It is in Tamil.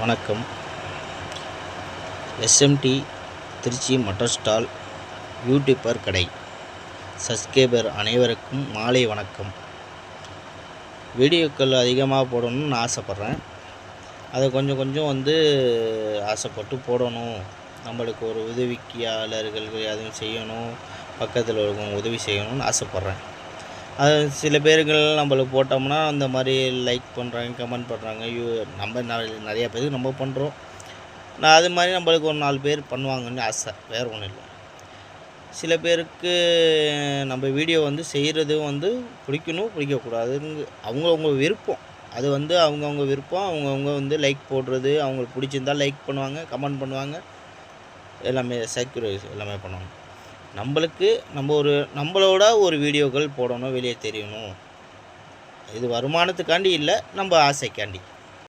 வணக்கம். எஸ்எம்டி திருச்சி மட்டர் ஸ்டால் யூடியூபர் கடை சப்ஸ்கிரைபர் அனைவருக்கும் மாலை வணக்கம். வீடியோக்கள் அதிகமாக போடணும்னு நான் ஆசைப்பட்றேன். அதை கொஞ்சம் ஆசைப்பட்டு போடணும். நம்மளுக்கு ஒரு உதவியாளர்கள் எதுவும் செய்யணும், பக்கத்தில் இருக்கவங்க உதவி செய்யணும்னு ஆசைப்பட்றேன். அது சில பேர்கள் நம்மளுக்கு போட்டோம்னா அந்த மாதிரி லைக் பண்ணுறாங்க, கமெண்ட் பண்ணுறாங்க. நம்ம நிறையா பேருக்கு நம்ம பண்ணுறோம். நான் அது மாதிரி நம்மளுக்கு ஒரு 4 பேர் பண்ணுவாங்கன்னு ஆசை, வேறு ஒன்றும் இல்லை. சில பேருக்கு நம்ம வீடியோ செய்கிறது பிடிக்கணும், பிடிக்கக்கூடாதுன்னு அவங்கவுங்க விருப்பம். அது அவங்கவுங்க விருப்பம். அவங்கவுங்க லைக் போடுறது, அவங்களுக்கு பிடிச்சிருந்தால் லைக் பண்ணுவாங்க, கமெண்ட் பண்ணுவாங்க, எல்லாமே எல்லாமே பண்ணுவாங்க. நம்மளுக்கு நம்மளோட ஒரு வீடியோக்கள் போடணும், வெளியே தெரியணும். இது வருமானத்துக்காண்டி இல்லை, நம்ம ஆசைக்காண்டி.